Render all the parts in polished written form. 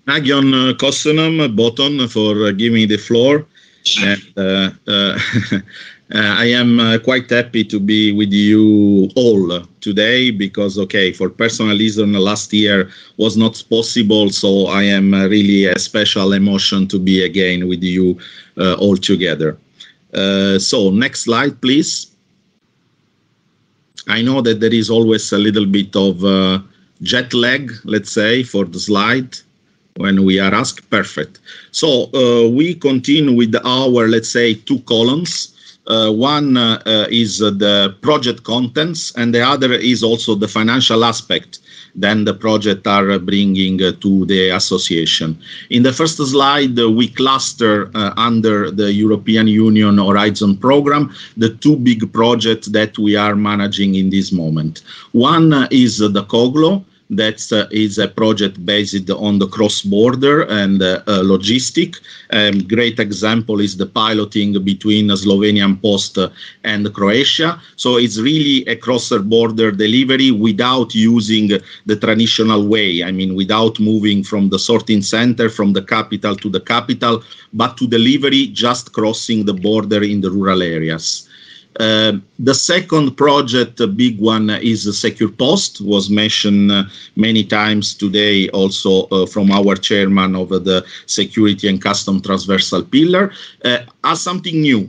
Nagion Kostenam, Boton, for giving me the floor. And, I am quite happy to be with you all today because, okay, for personal reason, last year was not possible, so I am really a special emotion to be again with you all together. So next slide, please. I know that there is always a little bit of jet lag, let's say, for the slide when we are asked. Perfect. So we continue with our, let's say, two columns. One is the project contents, and the other is also the financial aspect then the project are bringing to the association. In the first slide, we cluster under the European Union Horizon program the two big projects that we are managing in this moment. One is the COG-LO. That is a project based on the cross-border and logistic. Great example is the piloting between Slovenian Post and Croatia. So it's really a cross-border delivery without using the traditional way. I mean, without moving from the sorting center, from the capital to the capital, but to delivery just crossing the border in the rural areas. The second project, a big one, is the Secure Post, was mentioned many times today also from our chairman of the Security and Custom Transversal Pillar, as something new.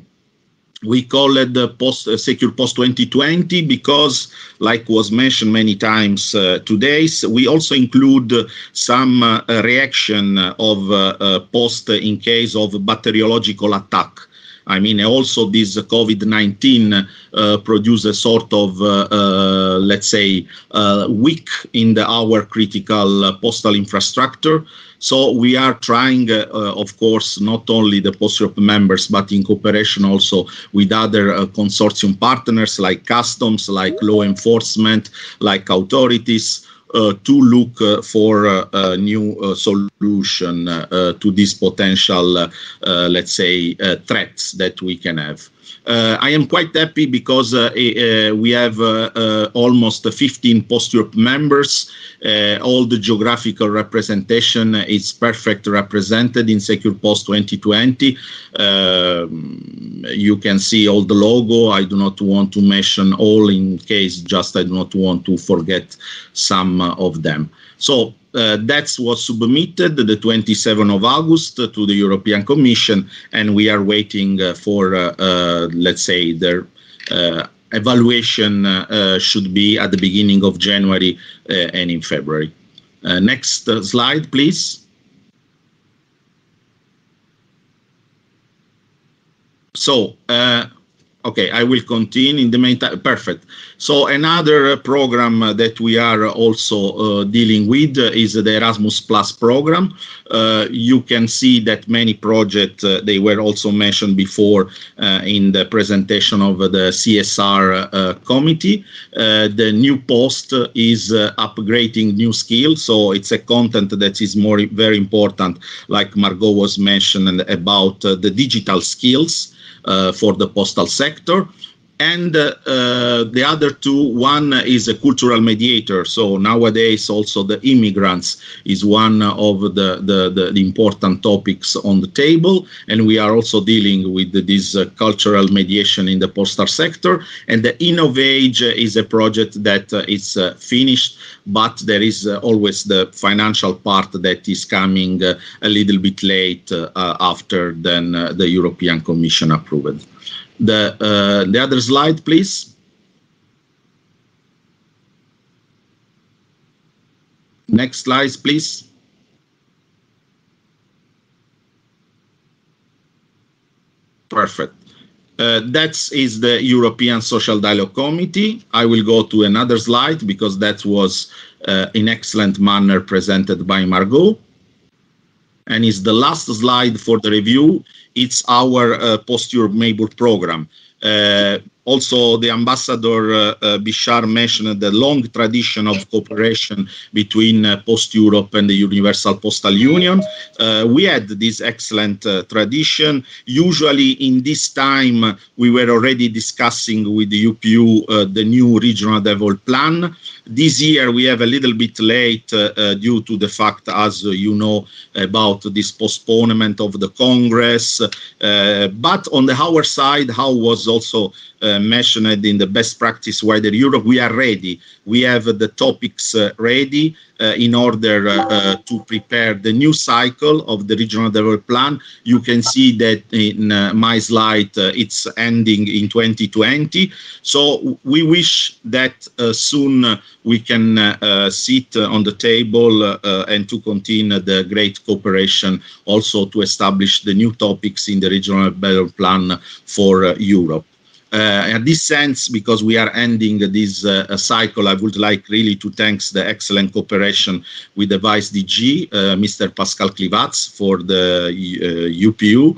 We call it the Secure Post 2020 because, like was mentioned many times today, we also include some reaction of post in case of bacteriological attack. I mean, also this COVID-19 produced a sort of, let's say, weak in our critical postal infrastructure. So we are trying, of course, not only the PostEurop members, but in cooperation also with other consortium partners like customs, like law enforcement, like authorities, to look for a new solution to these potential, let's say, threats that we can have. I am quite happy because we have almost 15 PostEurop members. All the geographical representation is perfect represented in Secure Post 2020. You can see all the logo. I do not want to mention all in case just I do not want to forget some of them. So that's what submitted the 27th of August to the European Commission, and we are waiting for, let's say, their evaluation should be at the beginning of January and in February. Next slide, please. So, okay, I will continue in the meantime. Perfect. So another program that we are also dealing with is the Erasmus Plus program. You can see that many projects, they were also mentioned before in the presentation of the CSR committee. The new post is upgrading new skills. So it's a content that is very important, like Margot was mentioning about the digital skills for the postal sector. And the other two, one is a cultural mediator. So nowadays also the immigrants is one of the important topics on the table. And we are also dealing with this cultural mediation in the postal sector. And the Innovate is a project that is finished, but there is always the financial part that is coming a little bit late after then the European Commission approved. The other slide, please. Next slide, please. Perfect. That is the European Social Dialogue Committee. I will go to another slide because that was in excellent manner presented by Margot. And is the last slide for the review. It's our PostEurop Neighbor program. Also, the Ambassador Bishar mentioned the long tradition of cooperation between PostEurop and the Universal Postal Union. We had this excellent tradition. Usually in this time, we were already discussing with the UPU the new regional development plan. This year, we have a little bit late due to the fact, as you know, about this postponement of the Congress. But on our side, how was also mentioned in the best practice wider Europe, we are ready. We have the topics ready in order to prepare the new cycle of the regional development plan. You can see that in my slide, it's ending in 2020. So we wish that soon we can sit on the table and to continue the great cooperation, also to establish the new topics in the regional development plan for Europe. In this sense, because we are ending this cycle, I would like really to thank the excellent cooperation with the Vice DG, Mr. Pascal Clivats, for the UPU,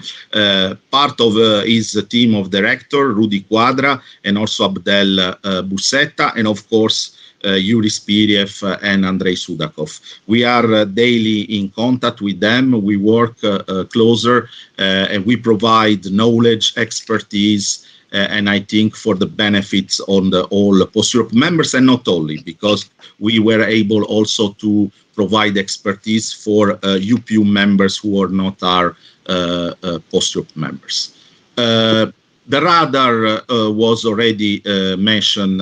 part of his team of director, Rudy Quadra, and also Abdel Busetta, and of course, Yuri Spiriev and Andrei Sudakov. We are daily in contact with them. We work closer and we provide knowledge, expertise, and I think for the benefits on all PostEurop members, and not only, because we were able also to provide expertise for UPU members who are not our PostEurop members. The radar was already mentioned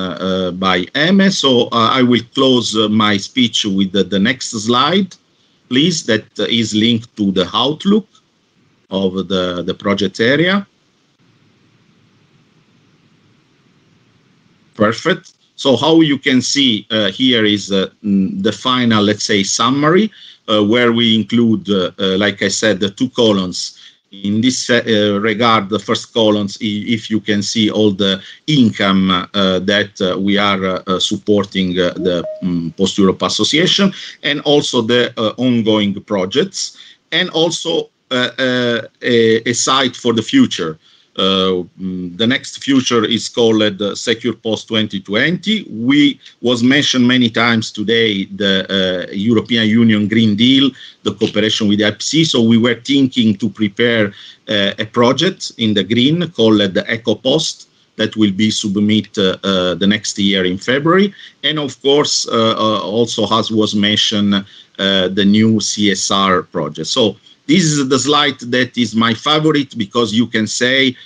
by Eme, so I will close my speech with the next slide, please, that is linked to the outlook of the project area. Perfect. So how you can see here is the final, let's say, summary, where we include, like I said, the two columns. In this regard, the first columns, if you can see all the income that we are supporting the PostEurop Association, and also the ongoing projects, and also a site for the future. The next future is called Secure Post 2020. We was mentioned many times today the European Union Green Deal, the cooperation with the IPC. So we were thinking to prepare a project in the green called the Eco Post that will be submitted the next year in February. And of course, also as was mentioned, the new CSR project. So this is the slide that is my favorite, because you can say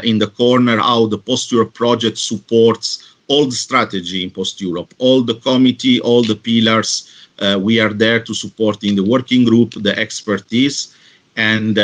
in the corner how the PostEurop project supports all the strategy in PostEurop, all the committee, all the pillars. We are there to support in the working group, the expertise. And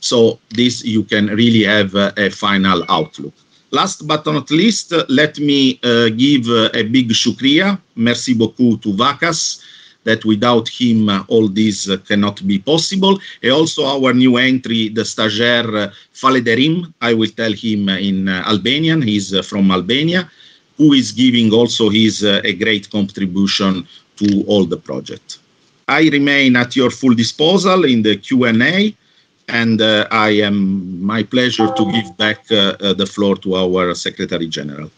so this you can really have a final outlook. Last but not least, let me give a big shukriya, merci beaucoup to Vakas, that without him all this cannot be possible. And also our new entry, the stagiaire Falederim, I will tell him in Albanian, he's from Albania, who is giving also his a great contribution to all the project. I remain at your full disposal in the Q&A, and I am my pleasure to give back the floor to our Secretary General.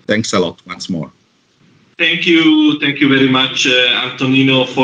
Thanks a lot once more. Thank you very much, Antonino, for